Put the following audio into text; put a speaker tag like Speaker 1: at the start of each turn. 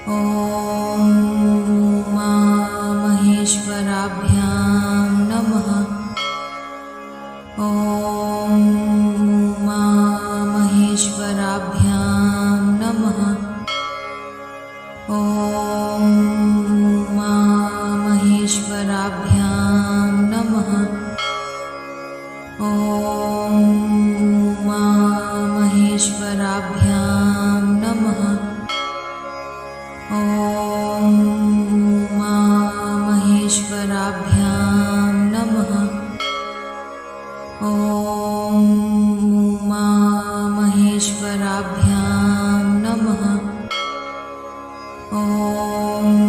Speaker 1: ॐ उमामहेश्वराभ्यां नमः। ॐ उमामहेश्वराभ्यां नमः। ॐ उमामहेश्वराभ्यां नमः। ॐ उमामहेश्वराभ्यां नमः। ॐ उमामहेश्वराभ्यां नमः। ॐ उमामहेश्वराभ्यां नमः। ॐ